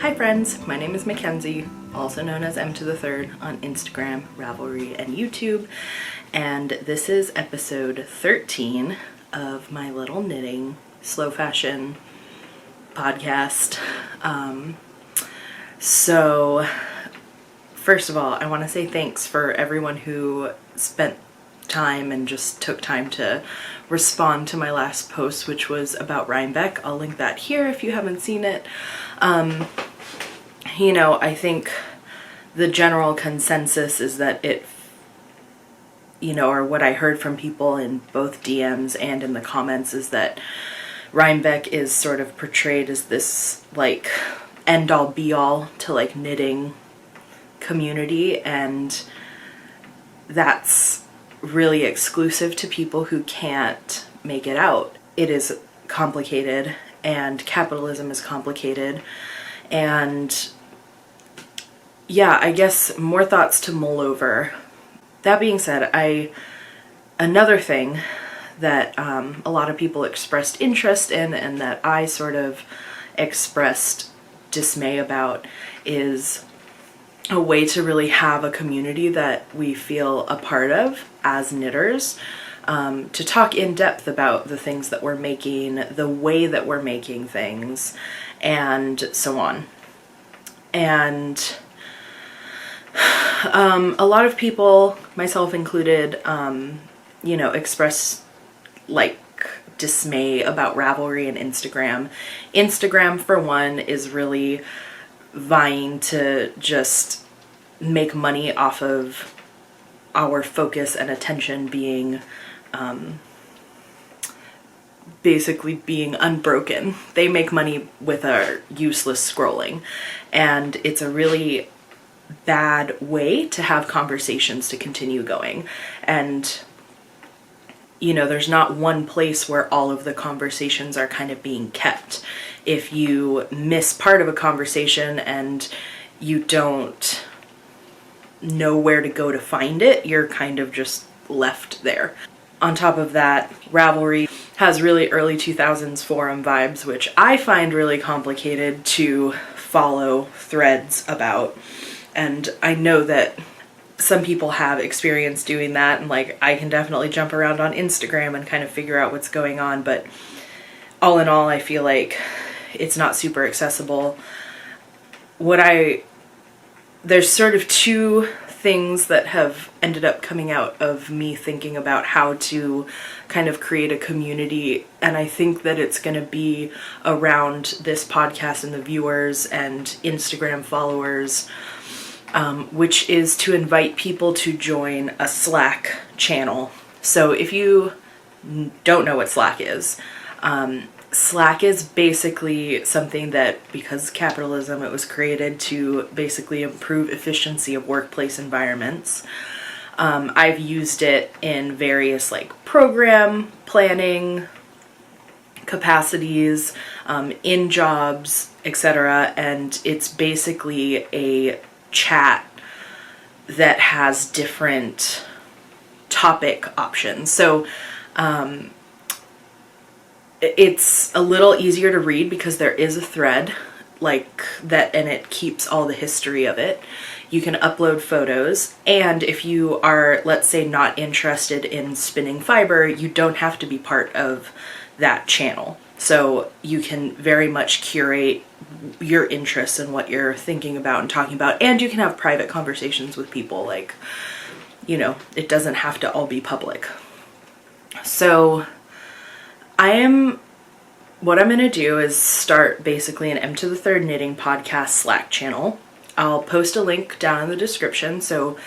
Hi friends, my name is Mackenzie, also known as Emtothethird on Instagram, Ravelry, and YouTube, and this is episode 13 of my little knitting, slow fashion podcast. So first of all, I want to say thanks for everyone who spent time and just took time to respond to my last post, which was about Rhinebeck. I'll link that here if you haven't seen it. I think the general consensus is that or what I heard from people in both DMs and in the comments is that Rhinebeck is sort of portrayed as this like end-all be-all to like knitting community, and that's really exclusive to people who can't make it out. It is complicated, and capitalism is complicated, and yeah, I guess more thoughts to mull over. That being said, another thing that a lot of people expressed interest in and that I sort of expressed dismay about is a way to really have a community that we feel a part of as knitters, to talk in depth about the things that we're making, the way that we're making things, and so on. And a lot of people, myself included, express like dismay about Ravelry and Instagram. Instagram, for one, is really vying to just make money off of our focus and attention being basically being unbroken. They make money with our useless scrolling, and it's a really bad way to have conversations to continue going. And there's not one place where all of the conversations are kind of being kept. If you miss part of a conversation and you don't know where to go to find it, you're kind of just left there. On top of that, Ravelry has really early 2000s forum vibes, which I find really complicated to follow threads about. And I know that some people have experience doing that, and like I can definitely jump around on Instagram and kind of figure out what's going on, but all in all, I feel like it's not super accessible. There's sort of two things that have ended up coming out of me thinking about how to kind of create a community, and I think that it's going to be around this podcast and the viewers and Instagram followers, which is to invite people to join a Slack channel. So if you don't know what Slack is basically something that, because capitalism, it was created to basically improve efficiency of workplace environments. I've used it in various like program planning capacities, in jobs, etc. And it's basically a chat that has different topic options. So it's a little easier to read because there is a thread like that, and it keeps all the history of it. You can upload photos, and if you are, let's say, not interested in spinning fiber, you don't have to be part of that channel. So you can very much curate your interests and what you're thinking about and talking about, and you can have private conversations with people. Like, it doesn't have to all be public. So what I'm going to do is start basically an Emtothethird knitting podcast Slack channel. I'll post a link down in the description, so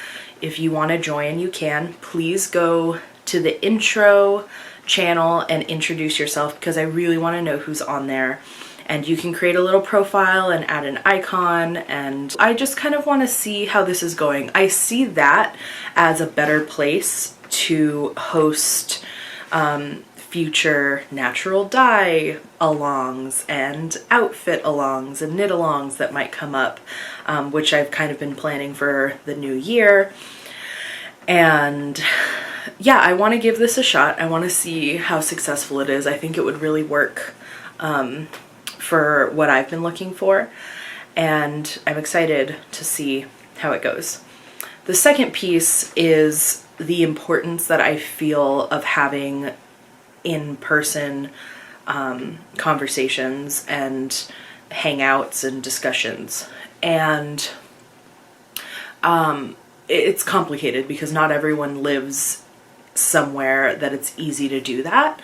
if you want to join, you can. Please go to the intro channel and introduce yourself, because I really want to know who's on there. And you can create a little profile and add an icon, and I just kind of want to see how this is going. I see that as a better place to host future natural dye alongs and outfit alongs and knit alongs that might come up, which I've kind of been planning for the new year. And yeah, I want to give this a shot. I want to see how successful it is. I think it would really work for what I've been looking for. and I'm excited to see how it goes. The second piece is the importance that I feel of having in-person conversations and hangouts and discussions. And it's complicated because not everyone lives somewhere that it's easy to do that.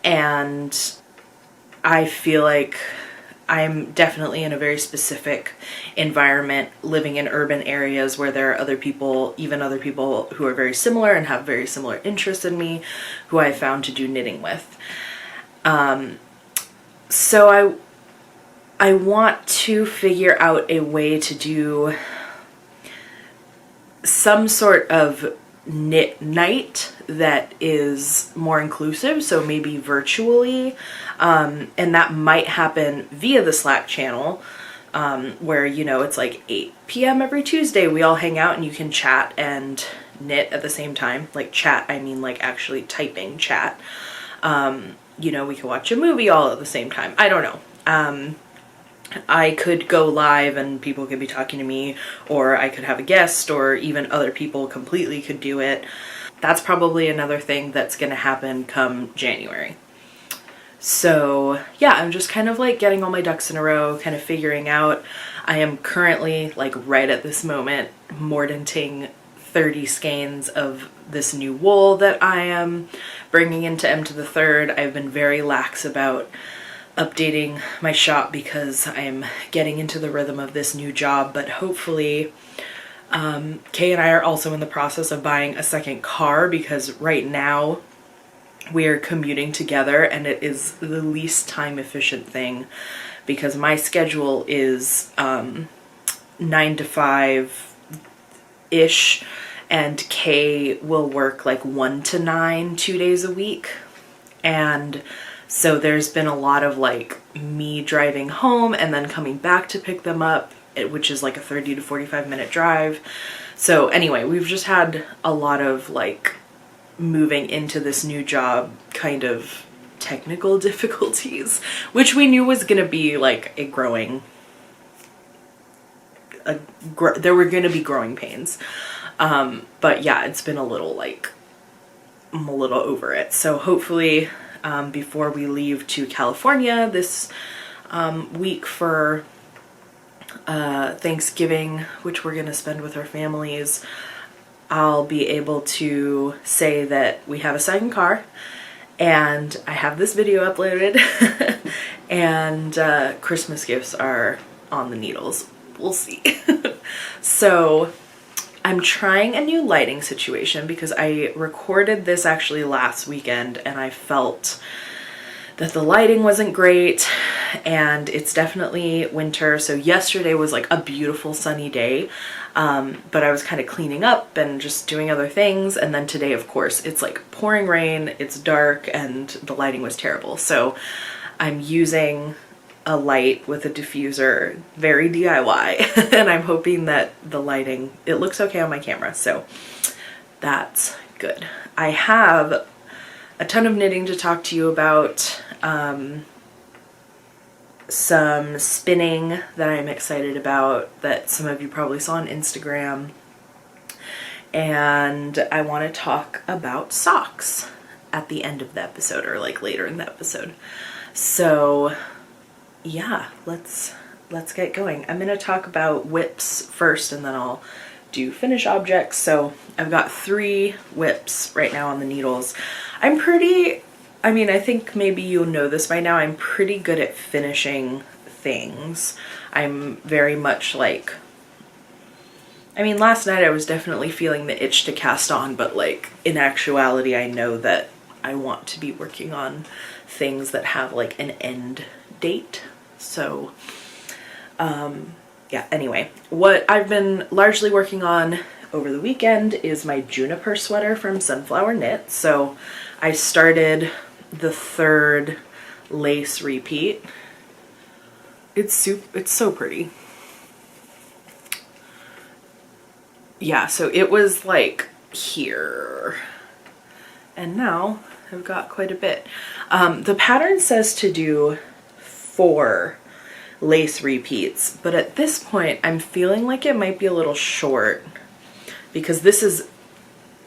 And I feel like I'm definitely in a very specific environment, living in urban areas where there are other people, even other people who are very similar and have very similar interests in me, who I found to do knitting with. So I want to figure out a way to do some sort of knit night that is more inclusive, so maybe virtually, and that might happen via the Slack channel, where, you know, it's like 8 p.m. every Tuesday, we all hang out and you can chat and knit at the same time. Like chat, I mean like actually typing chat. You know, we could watch a movie all at the same time. I don't know. I could go live and people could be talking to me, or I could have a guest, or even other people completely could do it. That's probably another thing that's going to happen come January. So yeah, I'm just kind of like getting all my ducks in a row, kind of figuring out. I am currently, like right at this moment, mordanting 30 skeins of this new wool that I am bringing into Emtothethird. I've been very lax about updating my shop because I'm getting into the rhythm of this new job, but hopefully Kay and I are also in the process of buying a second car, because right now we are commuting together and it is the least time efficient thing, because my schedule is 9 to 5 ish, and Kay will work like 1 to 9 2 days a week. And so there's been a lot of like me driving home and then coming back to pick them up, which is like a 30 to 45 minute drive. So anyway, we've just had a lot of like moving into this new job kind of technical difficulties, which we knew was going to be like there were going to be growing pains. But yeah, it's been a little like, I'm a little over it. So hopefully before we leave to California this week for Thanksgiving, which we're going to spend with our families, I'll be able to say that we have a second car and I have this video uploaded and Christmas gifts are on the needles. We'll see. So I'm trying a new lighting situation because I recorded this actually last weekend and I felt that the lighting wasn't great, and it's definitely winter. So yesterday was like a beautiful sunny day, but I was kind of cleaning up and just doing other things. And then today, of course, it's like pouring rain, it's dark, and the lighting was terrible. So I'm using a light with a diffuser, very DIY, and I'm hoping that the lighting, it looks okay on my camera, so that's good. I have a ton of knitting to talk to you about, some spinning that I'm excited about that some of you probably saw on Instagram, and I want to talk about socks at the end of the episode, or like later in the episode. So yeah, let's get going. I'm going to talk about whips first and then I'll do finish objects. So I've got 3 whips right now on the needles. I think maybe you'll know this by now, I'm pretty good at finishing things. I'm very much like, last night I was definitely feeling the itch to cast on, but like in actuality I know that I want to be working on things that have like an end date. So yeah, anyway, what I've been largely working on over the weekend is my juniper sweater from Sunflower Knit. So I started the 3rd lace repeat. It's so pretty. Yeah, so it was like here, and now I've got quite a bit. The pattern says to do 4 lace repeats, but at this point I'm feeling like it might be a little short because this is,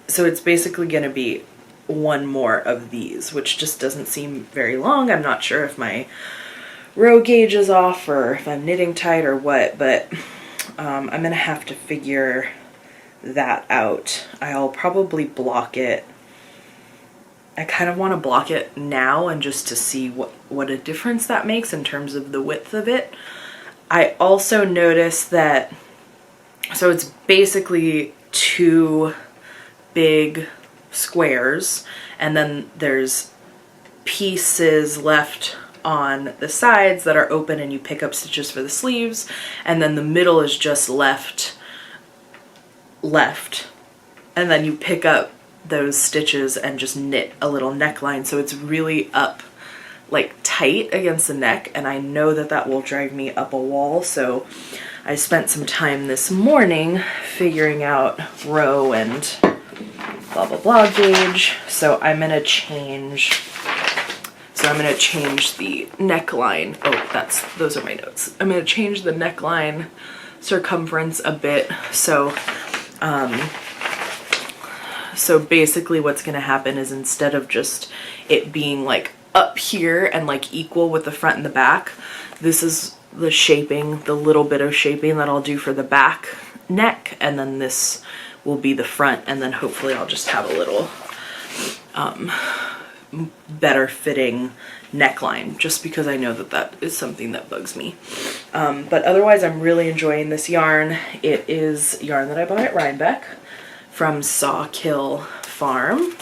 so it's basically going to be one more of these, which just doesn't seem very long. I'm not sure if my row gauge is off or if I'm knitting tight or what, but I'm going to have to figure that out. I'll probably block it. I kind of want to block it now and just to see what a difference that makes in terms of the width of it. I also noticed that, so it's basically 2 big squares, and then there's pieces left on the sides that are open and you pick up stitches for the sleeves, and then the middle is just left, and then you pick up those stitches and just knit a little neckline, so it's really up like tight against the neck, and I know that that will drive me up a wall. So I spent some time this morning figuring out row and blah blah blah gauge. So I'm gonna change the neckline. Oh, those are my notes. I'm gonna change the neckline circumference a bit. So basically what's going to happen is, instead of just it being like up here and like equal with the front and the back, this is the shaping, the little bit of shaping that I'll do for the back neck, and then this will be the front, and then hopefully I'll just have a little better fitting neckline, just because I know that that is something that bugs me. But otherwise I'm really enjoying this yarn. It is yarn that I bought at Rhinebeck from Sawkill Farm,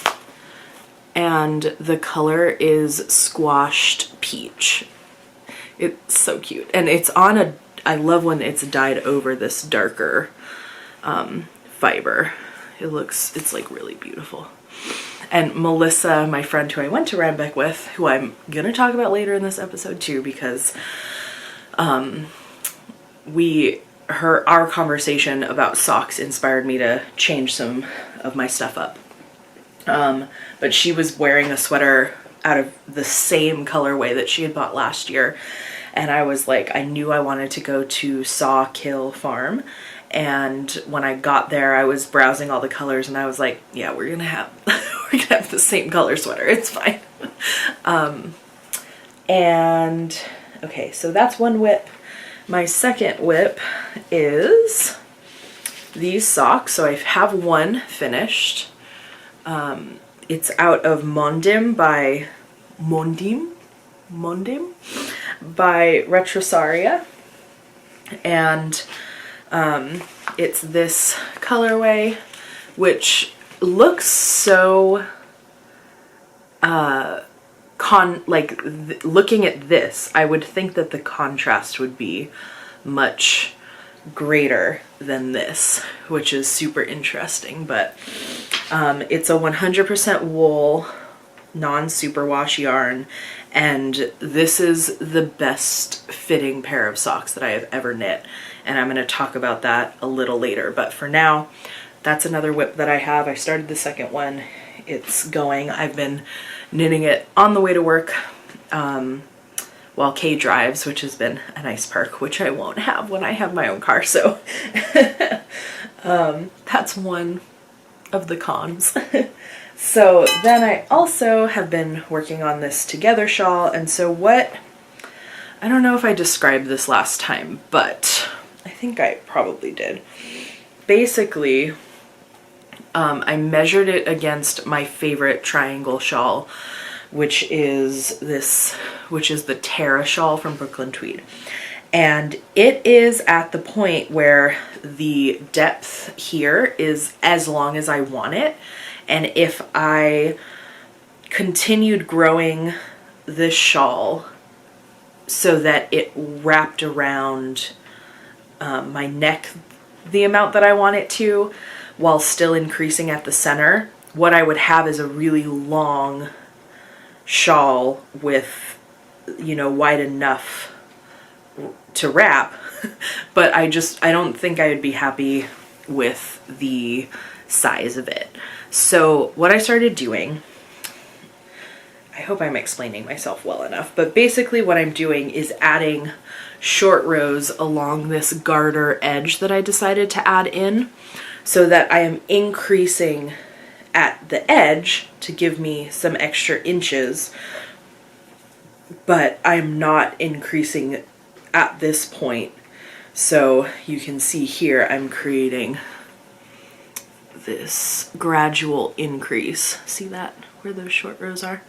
and the color is squashed peach. It's so cute, and it's on I love when it's dyed over this darker fiber. It's like really beautiful. And Melissa, my friend who I went to Rhinebeck with, who I'm gonna talk about later in this episode too, because our conversation about socks inspired me to change some of my stuff up. But she was wearing a sweater out of the same colorway that she had bought last year, and I was like, I knew I wanted to go to Sawkill Farm, and when I got there I was browsing all the colors and I was like, yeah, we're gonna have the same color sweater, it's fine. And okay, so that's one whip. My second whip is these socks. So I have one finished. It's out of Mondim by Retrosaria, and it's this colorway, which looks so looking at this, I would think that the contrast would be much greater than this, which is super interesting. But it's a 100% wool, non-superwash yarn, and this is the best fitting pair of socks that I have ever knit, and I'm going to talk about that a little later. But for now, that's another whip that I have. I started the second one. It's going. I've been knitting it on the way to work while Kay drives, which has been a nice perk, which I won't have when I have my own car. So that's one of the cons. So then I also have been working on this Together shawl, and so I don't know if I described this last time, but I think I probably did. Basically, I measured it against my favorite triangle shawl, which is the Tara shawl from Brooklyn Tweed. And it is at the point where the depth here is as long as I want it. And if I continued growing this shawl so that it wrapped around my neck the amount that I want it to, while still increasing at the center, what I would have is a really long shawl with, wide enough to wrap. But I don't think I would be happy with the size of it. So what I started doing, I hope I'm explaining myself well enough, but basically what I'm doing is adding short rows along this garter edge that I decided to add in, so that I am increasing at the edge to give me some extra inches, but I'm not increasing at this point. So you can see here I'm creating this gradual increase. See that, where those short rows are?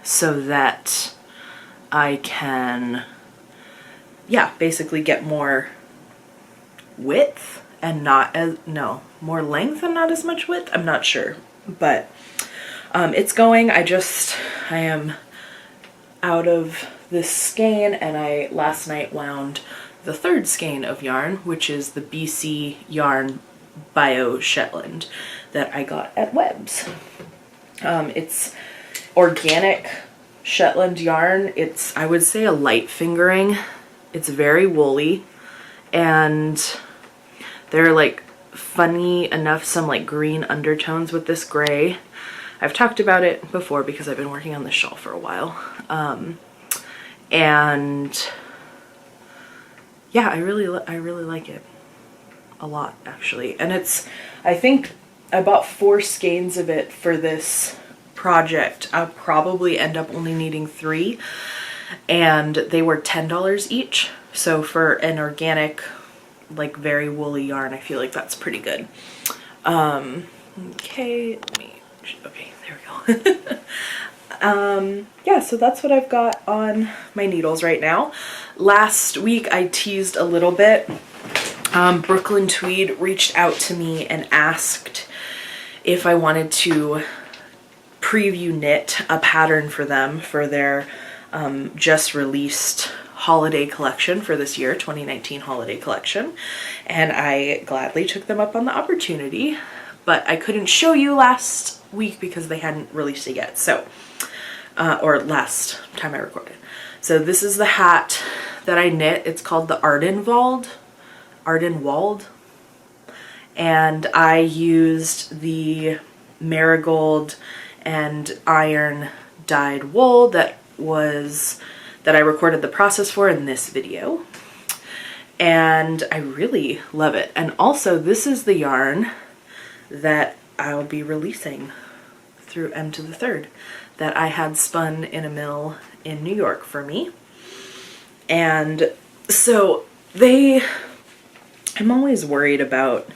So that I can, yeah, basically get more width and not as, no, more length and not as much width. I'm not sure, but it's going. I am out of this skein, and I last night wound the third skein of yarn, which is the BC Yarn Bio Shetland that I got at Webb's. It's organic Shetland yarn. It's, I would say, a light fingering. It's very woolly, and there are like funny enough some like green undertones with this gray. I've talked about it before because I've been working on this shawl for a while. And yeah, I really like it a lot, actually. And it's, I think I bought 4 skeins of it for this project. I'll probably end up only needing 3, and they were $10 each. So for an organic, like very woolly yarn, I feel like that's pretty good. Okay, there we go. Yeah, so that's what I've got on my needles right now. Last week I teased a little bit. Brooklyn Tweed reached out to me and asked if I wanted to preview knit a pattern for them for their just released holiday collection for this year, 2019 holiday collection, and I gladly took them up on the opportunity, but I couldn't show you last week because they hadn't released it yet, so or last time I recorded. So this is the hat that I knit. It's called the Ardenwald, and I used the marigold and iron dyed wool that I recorded the process for in this video, and I really love it. And also, this is the yarn that I'll be releasing through Emtothethird that I had spun in a mill in New York for me. And so I'm always worried about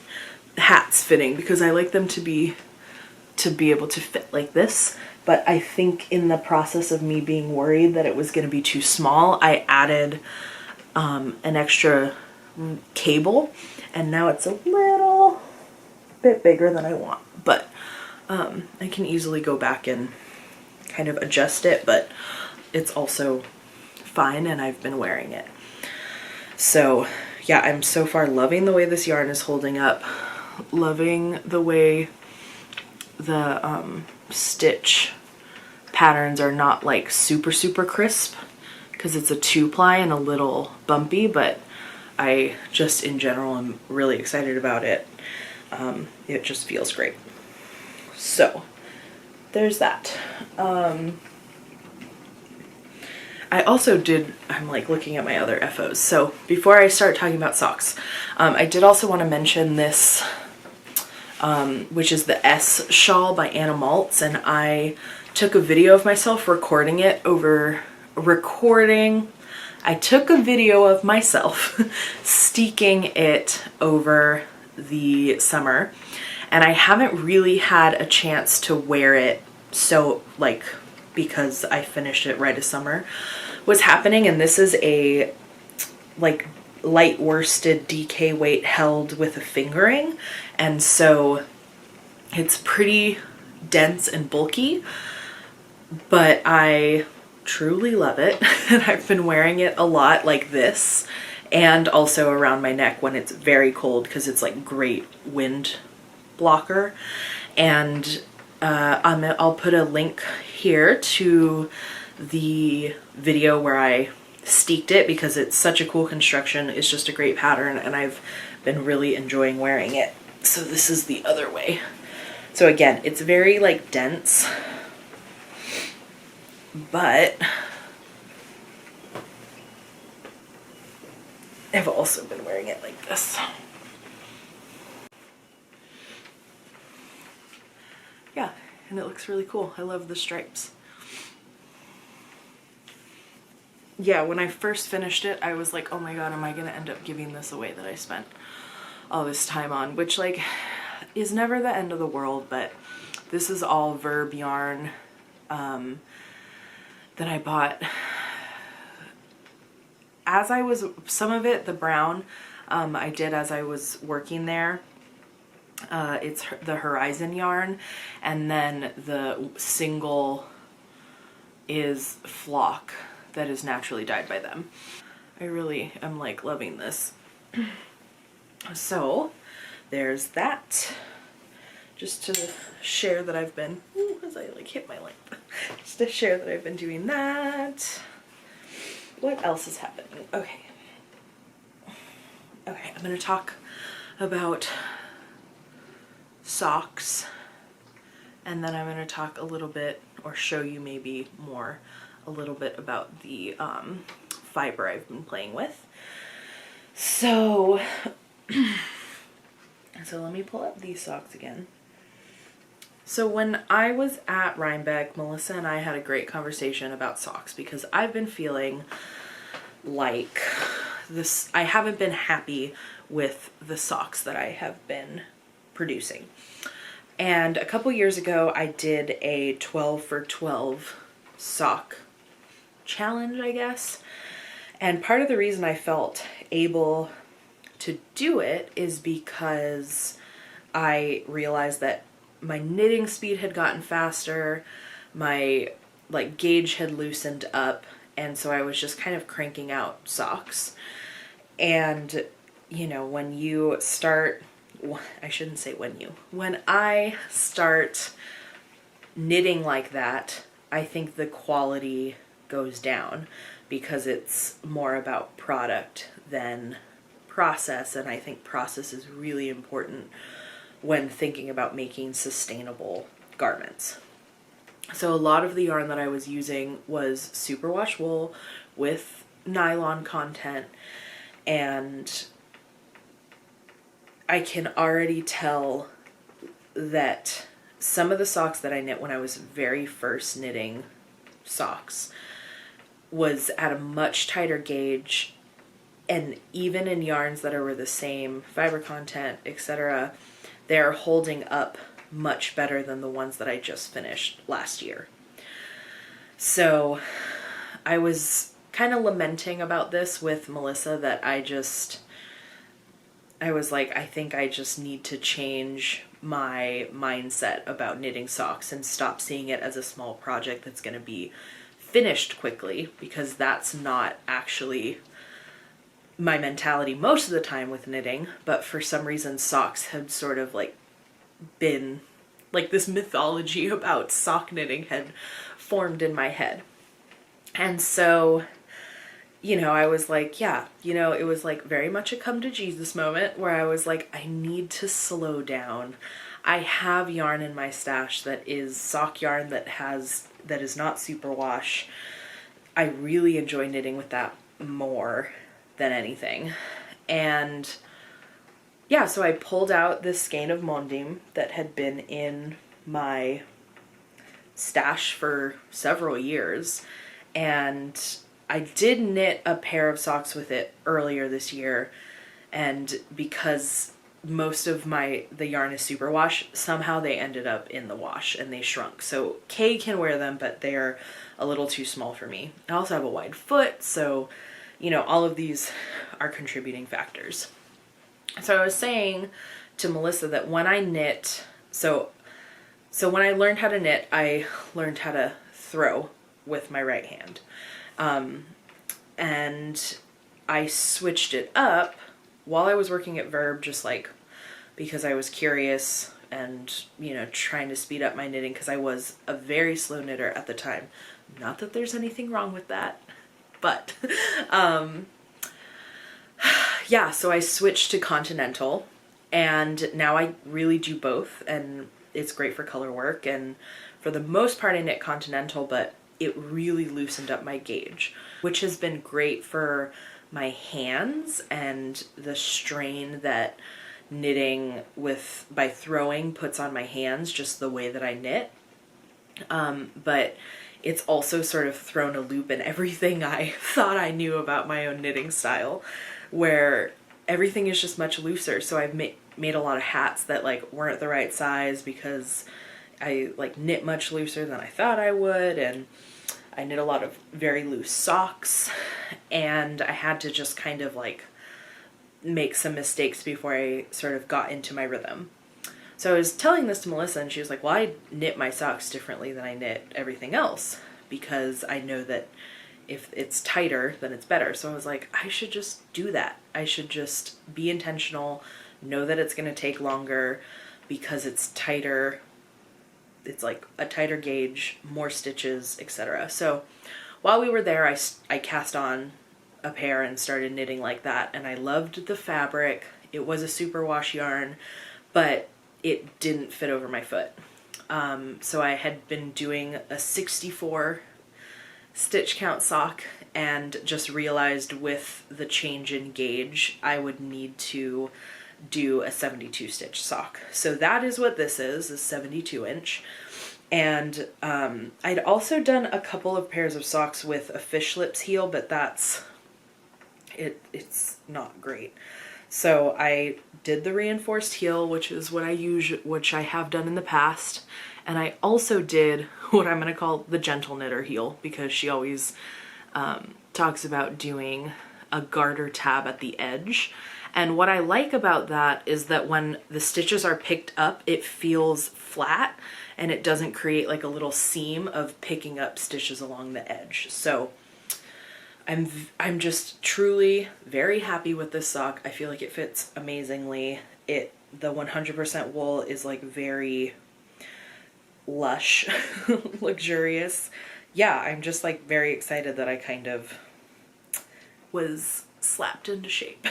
hats fitting because I like them to be able to fit like this. But I think in the process of me being worried that it was going to be too small, I added an extra cable, and now it's a little bit bigger than I want. But I can easily go back and kind of adjust it, but it's also fine, and I've been wearing it. So yeah, I'm so far loving the way this yarn is holding up, loving the way the stitch patterns are not like super crisp because it's a 2-ply and a little bumpy, but I just in general am really excited about it. It just feels great. So there's that. I also did, I'm like looking at my other FOs. So before I start talking about socks, I did also want to mention this, which is the S shawl by Anna Maltz, and I took a video of myself recording it I took a video of myself steeking it over the summer, and I haven't really had a chance to wear it, so like because I finished it right as summer was happening. And this is a like light worsted DK weight held with a fingering, and so it's pretty dense and bulky, but I truly love it. And I've been wearing it a lot like this, and also around my neck when it's very cold because it's like great wind blocker. And I'll put a link here to the video where I steeked it because it's such a cool construction. It's just a great pattern, and I've been really enjoying wearing it. So this is the other way So again, it's very like dense, but I've also been wearing it like this. Yeah, and it looks really cool. I love the stripes. Yeah, when I first finished it, I was like, oh my god, am I gonna end up giving this away that I spent all this time on? Which, like, is never the end of the world, but this is all Verb yarn that I bought as I was, some of it, the brown, I did as I was working there. It's the Horizon yarn, and then the single is Flock that is naturally dyed by them. I really am like loving this. So there's that. Just to share that I've been, as I like hit my length, just to share that I've been doing that. What else is happening? Okay. Okay, I'm gonna talk about socks, and then I'm gonna talk a little bit, or show you maybe more, a little bit about the fiber I've been playing with. So, so let me pull up these socks again. So when I was at Rhinebeck, Melissa and I had a great conversation about socks, because I've been feeling like this, I haven't been happy with the socks that I have been producing. And a couple years ago, I did a 12 for 12 sock challenge, I guess. And part of the reason I felt able to do it is because I realized that my knitting speed had gotten faster, my like gauge had loosened up, and so I was just kind of cranking out socks. And you know, when you start, I shouldn't say when I start knitting like that, I think the quality goes down, because it's more about product than process, and I think process is really important when thinking about making sustainable garments. So a lot of the yarn that I was using was superwash wool with nylon content, and I can already tell that some of the socks that I knit when I was very first knitting socks was at a much tighter gauge, and even in yarns that are the same fiber content, etc., they're holding up much better than the ones that I just finished last year. So I was kind of lamenting about this with Melissa, that I was like, I think I just need to change my mindset about knitting socks and stop seeing it as a small project that's going to be finished quickly, because that's not actually my mentality most of the time with knitting. But for some reason, socks had sort of like been like this mythology about sock knitting had formed in my head. And so, you know, I was like, yeah, you know, it was like very much a come to Jesus moment where I was like, I need to slow down. I have yarn in my stash that is sock yarn that is not superwash. I really enjoy knitting with that more than anything. And yeah, so I pulled out this skein of Mondim that had been in my stash for several years, and I did knit a pair of socks with it earlier this year, and because most of the yarn is superwash, somehow they ended up in the wash and they shrunk. So Kay can wear them, but they're a little too small for me. I also have a wide foot, so you know, all of these are contributing factors. So I was saying to Melissa that when I knit, so when I learned how to knit, I learned how to throw with my right hand. And I switched it up while I was working at Verb, just like because I was curious and, you know, trying to speed up my knitting, because I was a very slow knitter at the time. Not that there's anything wrong with that, but yeah, so I switched to Continental, and now I really do both, and it's great for color work, and for the most part I knit continental, but it really loosened up my gauge, which has been great for my hands and the strain that knitting by throwing puts on my hands, just the way that I knit. But it's also sort of thrown a loop in everything I thought I knew about my own knitting style, where everything is just much looser. So I've made a lot of hats that like weren't the right size because I like knit much looser than I thought I would, and I knit a lot of very loose socks, and I had to just kind of like make some mistakes before I sort of got into my rhythm. So I was telling this to Melissa, and she was like, well, I knit my socks differently than I knit everything else because I know that if it's tighter, then it's better. So I was like, I should just do that. I should just be intentional, know that it's going to take longer because it's tighter. It's like a tighter gauge, more stitches, etc. So while we were there, I cast on a pair and started knitting like that, and I loved the fabric. It was a superwash yarn, but it didn't fit over my foot. So I had been doing a 64 stitch count sock and just realized with the change in gauge I would need to do a 72 stitch sock. So that is what this is, a 72 inch. And I'd also done a couple of pairs of socks with a fish lips heel, but it's not great. So I did the reinforced heel, which is what which I have done in the past. And I also did what I'm going to call the gentle knitter heel, because she always talks about doing a garter tab at the edge. And what I like about that is that when the stitches are picked up, it feels flat and it doesn't create like a little seam of picking up stitches along the edge. So I'm just truly very happy with this sock. I feel like it fits amazingly. The 100% wool is like very lush, luxurious. Yeah, I'm just like very excited that I kind of was slapped into shape.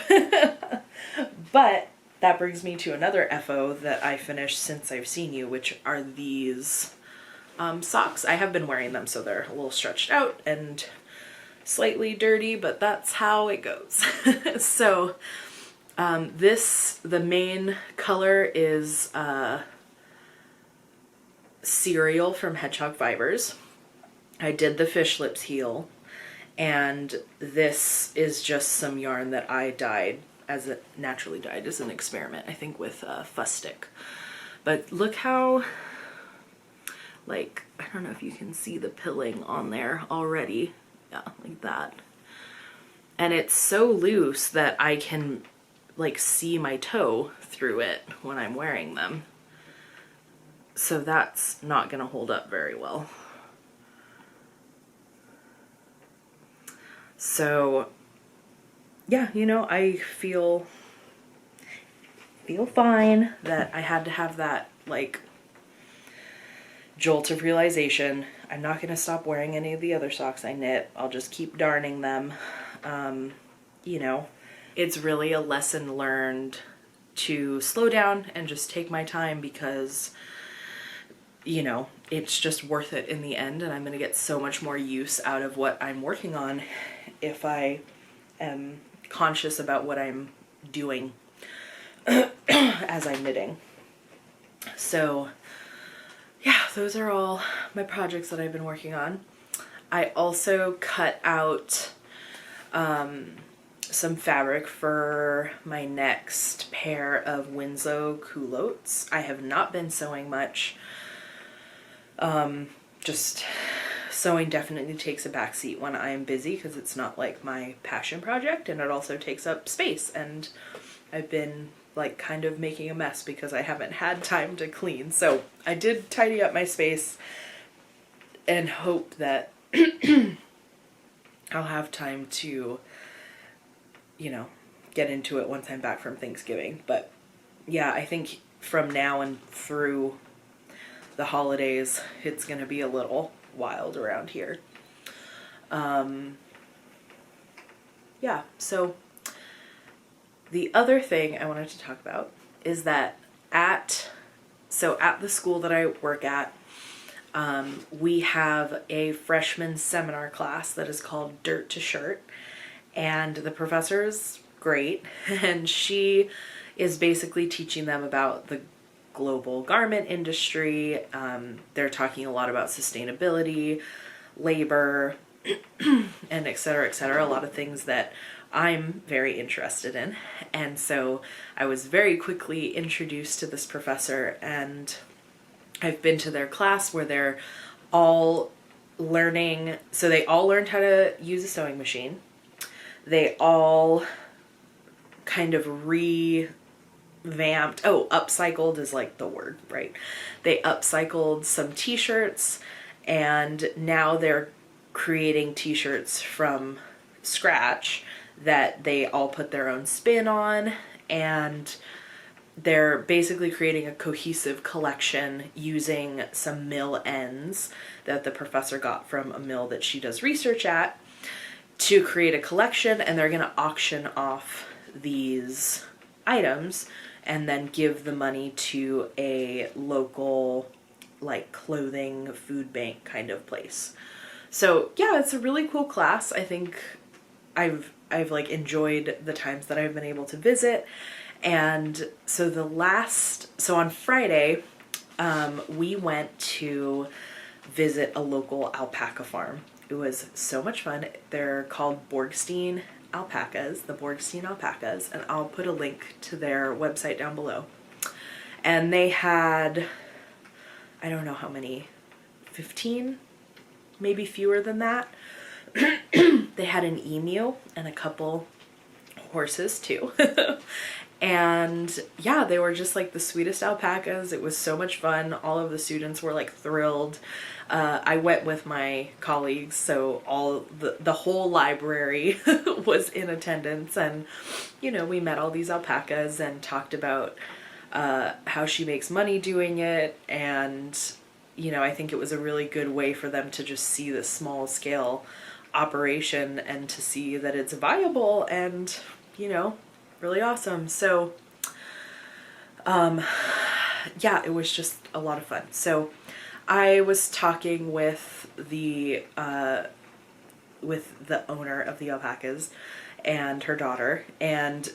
But that brings me to another FO that I finished since I've seen you, which are these socks. I have been wearing them, so they're a little stretched out and slightly dirty, but that's how it goes. So the main color is Cereal from Hedgehog Fibers. I did the fish lips heel, and this is just some yarn that I dyed as it naturally dyed as an experiment, I think with fuss stick. But look how, like, I don't know if you can see the pilling on there already. Yeah, like that. And it's so loose that I can like see my toe through it when I'm wearing them. So that's not gonna hold up very well. So yeah, you know, I feel fine that I had to have that like jolt of realization. I'm not gonna stop wearing any of the other socks I knit. I'll just keep darning them. You know, it's really a lesson learned to slow down and just take my time, because you know, it's just worth it in the end, and I'm going to get so much more use out of what I'm working on if I am conscious about what I'm doing as I'm knitting. So yeah, those are all my projects that I've been working on. I also cut out some fabric for my next pair of Winslow culottes. I have not been sewing much. Just sewing definitely takes a backseat when I'm busy, because it's not like my passion project, and it also takes up space, and I've been like kind of making a mess because I haven't had time to clean. So I did tidy up my space and hope that I'll have time to, you know, get into it once I'm back from Thanksgiving. But yeah, I think from now and through the holidays, it's gonna be a little wild around here. Yeah, so the other thing I wanted to talk about is that at So at the school that I work at, we have a freshman seminar class that is called Dirt to Shirt, and the professor is great, and she is basically teaching them about the global garment industry. They're talking a lot about sustainability, labor, and et cetera, a lot of things that I'm very interested in. And so I was very quickly introduced to this professor, and I've been to their class where they're all learning. So they all learned how to use a sewing machine. They all kind of upcycled is like the word, right? They upcycled some t-shirts, and now they're creating t-shirts from scratch that they all put their own spin on, and they're basically creating a cohesive collection using some mill ends that the professor got from a mill that she does research at to create a collection, and they're going to auction off these items and then give the money to a local like clothing food bank kind of place. So yeah, it's a really cool class. I think I've like enjoyed the times that I've been able to visit. And so on Friday, we went to visit a local alpaca farm. It was so much fun. They're called Borgstein Alpacas, the Borgstein Alpacas, and I'll put a link to their website down below. And they had, I don't know how many, 15, maybe fewer than that. They had an emu and a couple horses too. And yeah, they were just like the sweetest alpacas. It was so much fun. All of the students were like thrilled. I went with my colleagues, so all the whole library was in attendance, and we met all these alpacas and talked about how she makes money doing it, and I think it was a really good way for them to just see the small scale operation and to see that it's viable and really awesome. So yeah, it was just a lot of fun. So I was talking with the owner of the alpacas and her daughter, and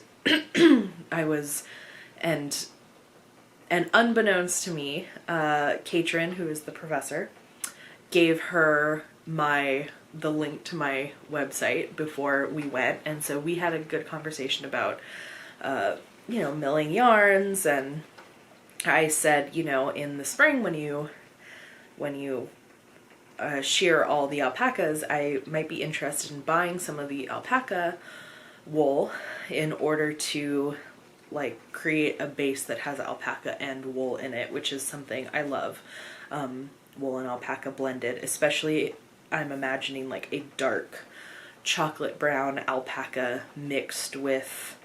and unbeknownst to me, Katrin, who is the professor, gave her the link to my website before we went, and so we had a good conversation about milling yarns, and I said, in the spring when you shear all the alpacas, I might be interested in buying some of the alpaca wool in order to like create a base that has alpaca and wool in it, which is something I love. Wool and alpaca blended, especially I'm imagining like a dark chocolate brown alpaca mixed with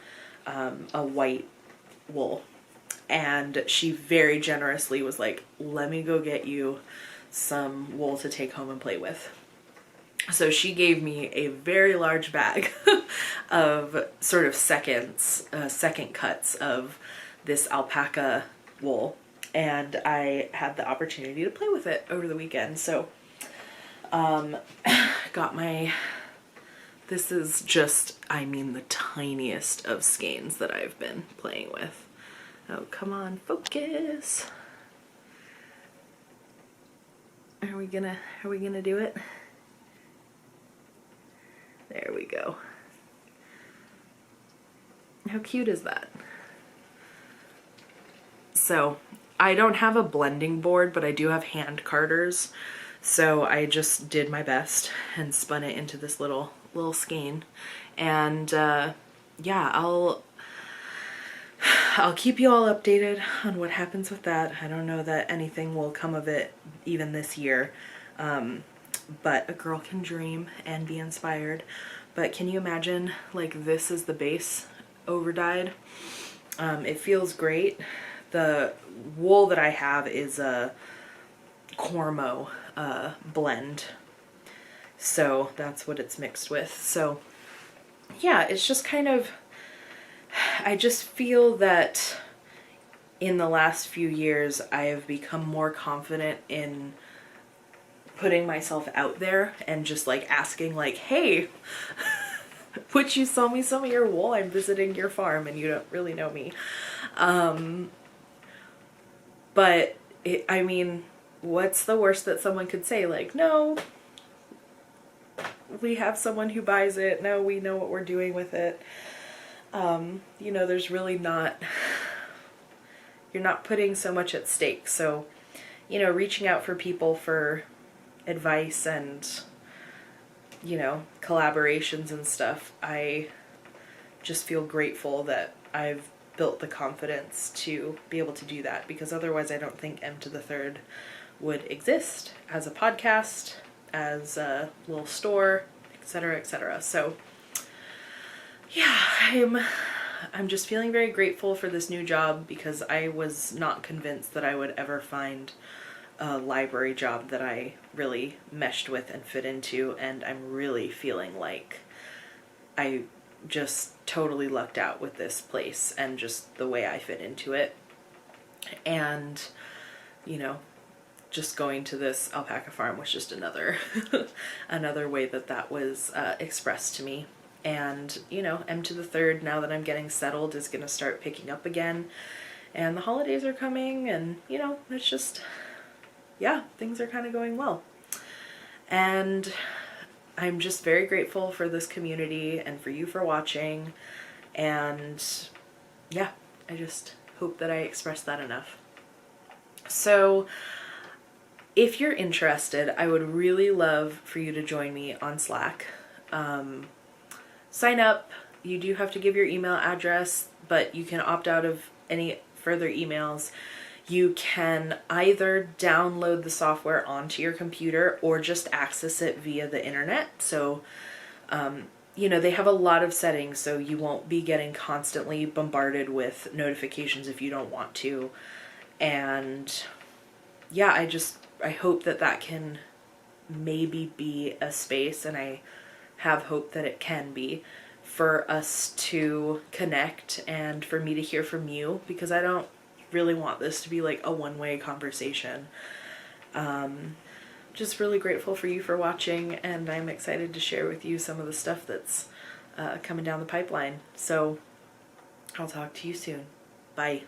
a white wool. And she very generously was like, let me go get you some wool to take home and play with. So she gave me a very large bag of sort of second cuts of this alpaca wool, and I had the opportunity to play with it over the weekend. So this is just, the tiniest of skeins that I've been playing with. Oh, come on, focus. Are we gonna do it? There we go. How cute is that? So I don't have a blending board, but I do have hand carders. So I just did my best and spun it into this little skein. And yeah, I'll keep you all updated on what happens with that. I don't know that anything will come of it even this year. But a girl can dream and be inspired. But can you imagine, like, this is the base over dyed? It feels great. The wool that I have is a Cormo blend. So that's what it's mixed with. So yeah, it's just kind of, I just feel that in the last few years, I have become more confident in putting myself out there and just like asking like, hey, would you sell me some of your wool? I'm visiting your farm and you don't really know me. But I mean, what's the worst that someone could say? Like, no, we have someone who buys it. No, we know what we're doing with it. There's really not, you're not putting so much at stake. So, reaching out for people for advice and, collaborations and stuff, I just feel grateful that I've built the confidence to be able to do that, because otherwise I don't think Emtothethird would exist as a podcast, as a little store, etc., etc. So yeah, I'm just feeling very grateful for this new job, because I was not convinced that I would ever find a library job that I really meshed with and fit into, and I'm really feeling like I just totally lucked out with this place and just the way I fit into it. And, just going to this alpaca farm was just another another way that was expressed to me. And, Emtothethird, now that I'm getting settled, is going to start picking up again. And the holidays are coming, and, it's just, yeah, things are kind of going well. And I'm just very grateful for this community and for you for watching. And yeah, I just hope that I expressed that enough. So if you're interested, I would really love for you to join me on Slack. Sign up. You do have to give your email address, but you can opt out of any further emails. You can either download the software onto your computer or just access it via the internet. So, they have a lot of settings, so you won't be getting constantly bombarded with notifications if you don't want to. And yeah, I hope that can maybe be a space, and I have hope that it can be, for us to connect and for me to hear from you, because I don't really want this to be like a one-way conversation. Just really grateful for you for watching, and I'm excited to share with you some of the stuff that's coming down the pipeline. So I'll talk to you soon. Bye.